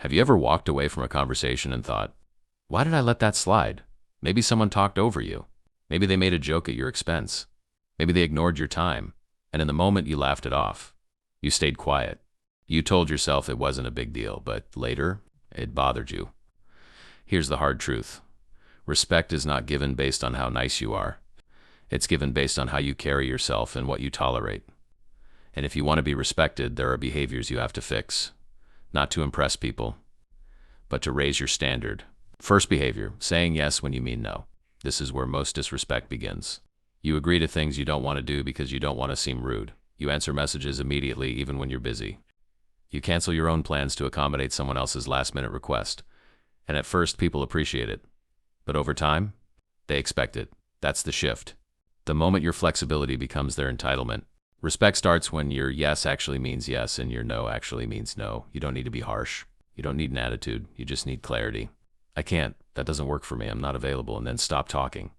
Have you ever walked away from a conversation and thought, why did I let that slide? Maybe someone talked over you. Maybe they made a joke at your expense. Maybe they ignored your time. And in the moment you laughed it off. You stayed quiet. You told yourself it wasn't a big deal, but later, it bothered you. Here's the hard truth. Respect is not given based on how nice you are. It's given based on how you carry yourself and what you tolerate. And if you want to be respected, there are behaviors you have to fix. Not to impress people, but to raise your standard. First behavior, saying yes when you mean no. This is where most disrespect begins. You agree to things you don't want to do because you don't want to seem rude. You answer messages immediately even when you're busy. You cancel your own plans to accommodate someone else's last-minute request. And at first, people appreciate it. But over time, they expect it. That's the shift. The moment your flexibility becomes their entitlement. Respect starts when your yes actually means yes and your no actually means no. You don't need to be harsh. You don't need an attitude. You just need clarity. I can't. That doesn't work for me. I'm not available. And then stop talking.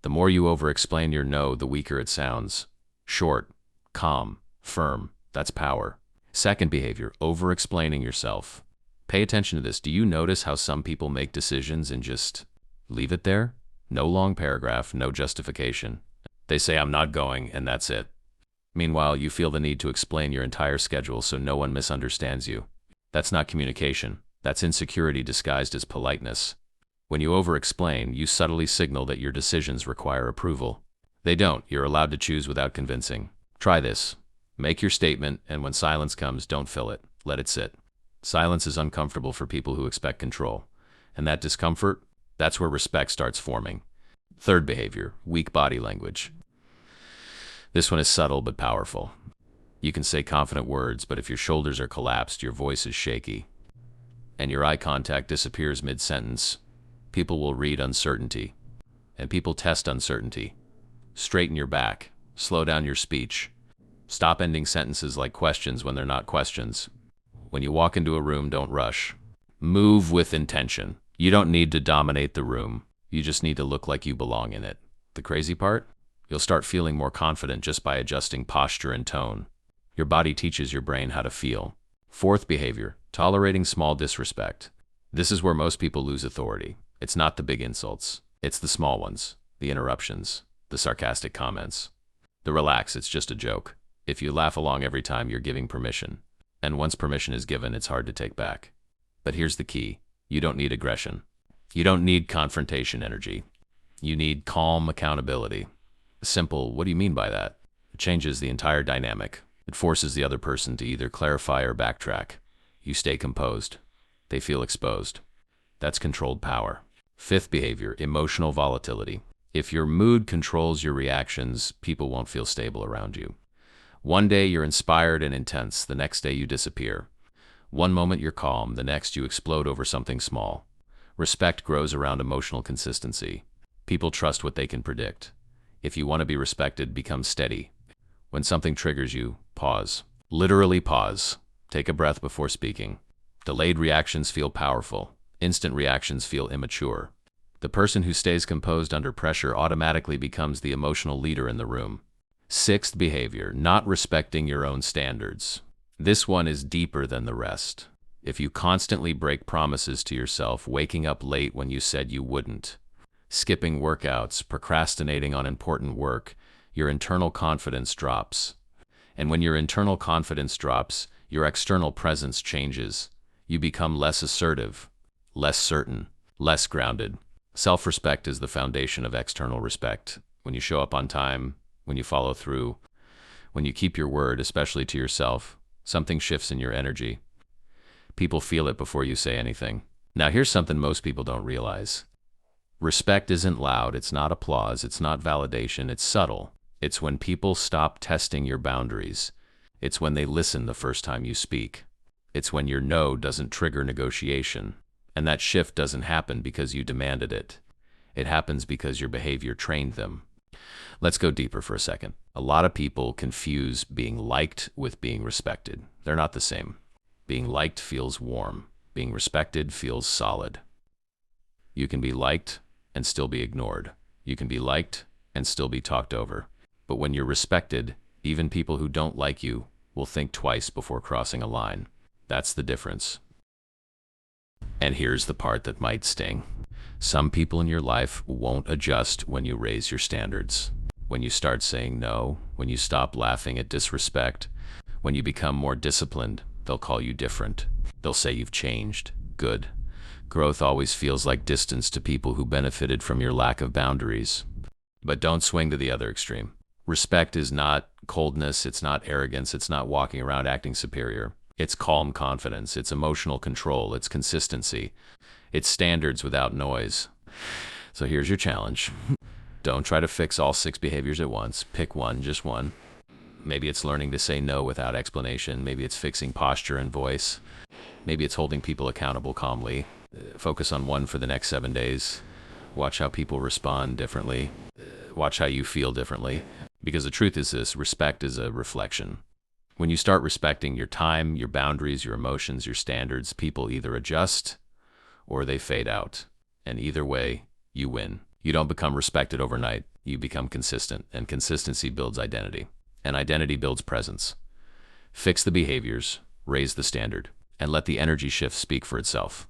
The more you over-explain your no, the weaker it sounds. Short, calm, firm. That's power. Second behavior, over-explaining yourself. Pay attention to this. Do you notice how some people make decisions and just leave it there? No long paragraph, no justification. They say, I'm not going, and that's it. Meanwhile, you feel the need to explain your entire schedule so no one misunderstands you. That's not communication. That's insecurity disguised as politeness. When you over-explain, you subtly signal that your decisions require approval. They don't. You're allowed to choose without convincing. Try this. Make your statement, and when silence comes, don't fill it. Let it sit. Silence is uncomfortable for people who expect control. And that discomfort, that's where respect starts forming. Third behavior, weak body language. This one is subtle but powerful. You can say confident words, but if your shoulders are collapsed, your voice is shaky, and your eye contact disappears mid-sentence, people will read uncertainty. And people test uncertainty. Straighten your back. Slow down your speech. Stop ending sentences like questions when they're not questions. When you walk into a room, don't rush. Move with intention. You don't need to dominate the room. You just need to look like you belong in it. The crazy part? You'll start feeling more confident just by adjusting posture and tone. Your body teaches your brain how to feel. Fourth behavior, tolerating small disrespect. This is where most people lose authority. It's not the big insults. It's the small ones, the interruptions, the sarcastic comments. The relax, it's just a joke. If you laugh along every time, you're giving permission. And once permission is given, it's hard to take back. But here's the key. You don't need aggression. You don't need confrontation energy. You need calm accountability. Simple, what do you mean by that? It changes the entire dynamic. It forces the other person to either clarify or backtrack. You stay composed. They feel exposed. That's controlled power. Fifth behavior, emotional volatility. If your mood controls your reactions, people won't feel stable around you. One day you're inspired and intense, the next day you disappear. One moment you're calm, the next you explode over something small. Respect grows around emotional consistency. People trust what they can predict. If you want to be respected, become steady. When something triggers you, pause. Literally pause. Take a breath before speaking. Delayed reactions feel powerful. Instant reactions feel immature. The person who stays composed under pressure automatically becomes the emotional leader in the room. Sixth behavior, not respecting your own standards. This one is deeper than the rest. If you constantly break promises to yourself, waking up late when you said you wouldn't, skipping workouts, procrastinating on important work, your internal confidence drops. And when your internal confidence drops, your external presence changes. You become less assertive, less certain, less grounded. Self-respect is the foundation of external respect. When you show up on time, when you follow through, when you keep your word, especially to yourself, something shifts in your energy. People feel it before you say anything. Now here's something most people don't realize. Respect isn't loud, it's not applause, it's not validation, it's subtle. It's when people stop testing your boundaries. It's when they listen the first time you speak. It's when your no doesn't trigger negotiation. And that shift doesn't happen because you demanded it. It happens because your behavior trained them. Let's go deeper for a second. A lot of people confuse being liked with being respected. They're not the same. Being liked feels warm. Being respected feels solid. You can be liked and still be ignored. You can be liked and still be talked over. But when you're respected, even people who don't like you will think twice before crossing a line. That's the difference. And here's the part that might sting. Some people in your life won't adjust when you raise your standards. When you start saying no, when you stop laughing at disrespect, when you become more disciplined, they'll call you different. They'll say you've changed. Good. Growth always feels like distance to people who benefited from your lack of boundaries. But don't swing to the other extreme. Respect is not coldness, it's not arrogance, it's not walking around acting superior. It's calm confidence, it's emotional control, it's consistency, it's standards without noise. So here's your challenge. Don't try to fix all 6 behaviors at once. Pick one, just one. Maybe it's learning to say no without explanation. Maybe it's fixing posture and voice. Maybe it's holding people accountable calmly. Focus on one for the next 7 days. Watch how people respond differently. Watch how you feel differently. Because the truth is this, respect is a reflection. When you start respecting your time, your boundaries, your emotions, your standards, people either adjust or they fade out. And either way, you win. You don't become respected overnight. You become consistent, and consistency builds identity. And identity builds presence. Fix the behaviors, raise the standard, and let the energy shift speak for itself.